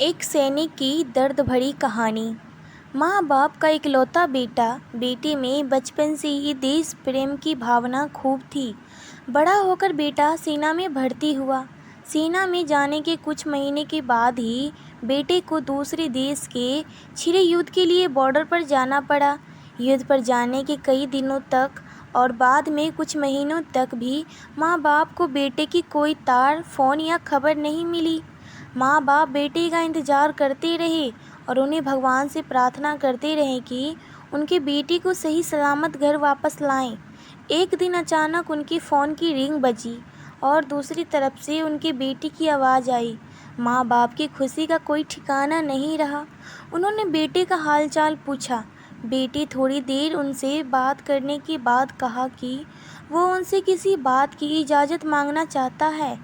एक सैनिक की दर्द भरी कहानी। माँ बाप का इकलौता बेटा बेटे में बचपन से ही देश प्रेम की भावना खूब थी। बड़ा होकर बेटा सेना में भर्ती हुआ। सेना में जाने के कुछ महीने के बाद ही बेटे को दूसरे देश के छिरे युद्ध के लिए बॉर्डर पर जाना पड़ा। युद्ध पर जाने के कई दिनों तक और बाद में कुछ महीनों तक भी माँ बाप को बेटे की कोई तार, फ़ोन या खबर नहीं मिली। माँ बाप बेटे का इंतज़ार करते रहे और उन्हें भगवान से प्रार्थना करते रहे कि उनके बेटे को सही सलामत घर वापस लाएं। एक दिन अचानक उनके फ़ोन की रिंग बजी और दूसरी तरफ से उनके बेटे की आवाज़ आई। माँ बाप की खुशी का कोई ठिकाना नहीं रहा। उन्होंने बेटे का हालचाल पूछा। बेटे थोड़ी देर उनसे बात करने के बाद कहा कि वो उनसे किसी बात की इजाज़त मांगना चाहता है।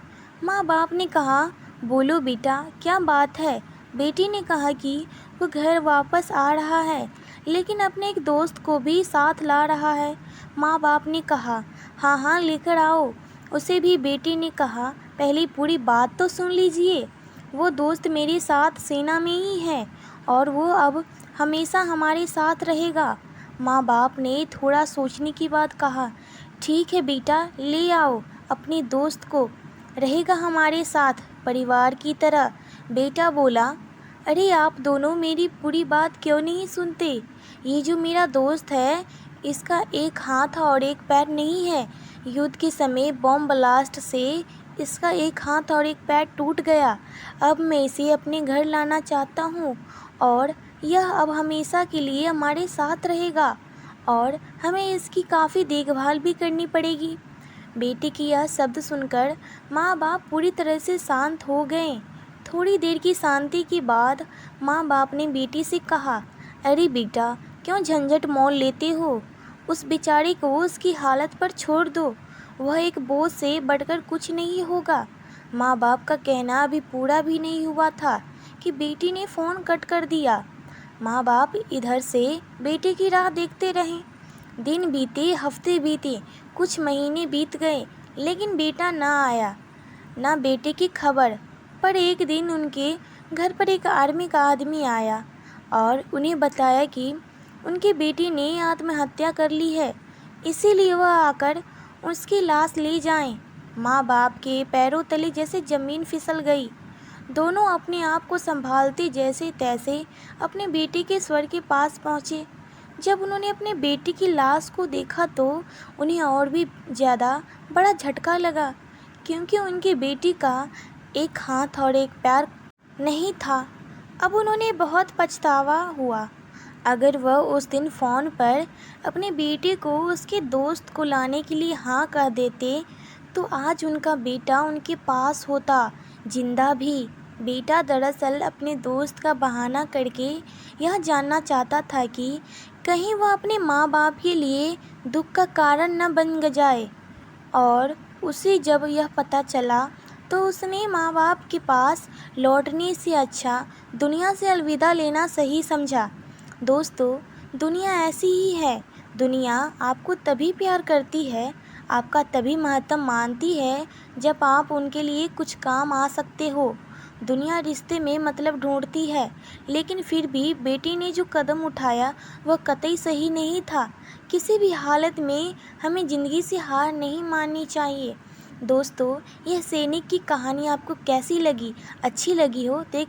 माँ बाप ने कहा, बोलो बेटा, क्या बात है। बेटी ने कहा कि वो घर वापस आ रहा है, लेकिन अपने एक दोस्त को भी साथ ला रहा है। माँ बाप ने कहा, हाँ हाँ, लेकर आओ उसे भी। बेटी ने कहा, पहले पूरी बात तो सुन लीजिए। वो दोस्त मेरे साथ सेना में ही है और वो अब हमेशा हमारे साथ रहेगा। माँ बाप ने थोड़ा सोचने के बाद कहा, ठीक है बेटा, ले आओ अपने दोस्त को, रहेगा हमारे साथ परिवार की तरह। बेटा बोला, अरे आप दोनों मेरी पूरी बात क्यों नहीं सुनते। ये जो मेरा दोस्त है, इसका एक हाथ और एक पैर नहीं है। युद्ध के समय बॉम्ब ब्लास्ट से इसका एक हाथ और एक पैर टूट गया। अब मैं इसे अपने घर लाना चाहता हूँ और यह अब हमेशा के लिए हमारे साथ रहेगा और हमें इसकी काफ़ी देखभाल भी करनी पड़ेगी। बेटे की यह शब्द सुनकर माँ बाप पूरी तरह से शांत हो गए। थोड़ी देर की शांति के बाद माँ बाप ने बेटी से कहा, अरे बेटा, क्यों झंझट मोल लेते हो। उस बेचारे को उसकी हालत पर छोड़ दो। वह एक बोझ से बढ़कर कुछ नहीं होगा। माँ बाप का कहना अभी पूरा भी नहीं हुआ था कि बेटी ने फ़ोन कट कर दिया। माँ बाप इधर से बेटे की राह देखते रहे। दिन बीते, हफ्ते बीते, कुछ महीने बीत गए, लेकिन बेटा ना आया, ना बेटे की खबर। पर एक दिन उनके घर पर एक आर्मी का आदमी आया और उन्हें बताया कि उनकी बेटी ने आत्महत्या कर ली है, इसीलिए वह आकर उसकी लाश ले जाएं। माँ बाप के पैरों तले जैसे ज़मीन फिसल गई। दोनों अपने आप को संभालते जैसे तैसे अपने बेटे के स्वर के पास पहुँचे। जब उन्होंने अपने बेटे की लाश को देखा तो उन्हें और भी ज़्यादा बड़ा झटका लगा, क्योंकि उनकी बेटी का एक हाथ और एक पैर नहीं था। अब उन्होंने बहुत पछतावा हुआ। अगर वह उस दिन फ़ोन पर अपने बेटे को उसके दोस्त को लाने के लिए हाँ कह देते, तो आज उनका बेटा उनके पास होता, जिंदा भी। बेटा दरअसल अपने दोस्त का बहाना करके यह जानना चाहता था कि कहीं वह अपने माँ बाप के लिए दुख का कारण न बन जाए, और उसे जब यह पता चला तो उसने माँ बाप के पास लौटने से अच्छा दुनिया से अलविदा लेना सही समझा। दोस्तों, दुनिया ऐसी ही है। दुनिया आपको तभी प्यार करती है, आपका तभी महत्व मानती है जब आप उनके लिए कुछ काम आ सकते हो। दुनिया रिश्ते में मतलब ढूंढती है, लेकिन फिर भी बेटी ने जो कदम उठाया वह कतई सही नहीं था। किसी भी हालत में हमें ज़िंदगी से हार नहीं माननी चाहिए। दोस्तों, यह सैनिक की कहानी आपको कैसी लगी? अच्छी लगी हो तो एक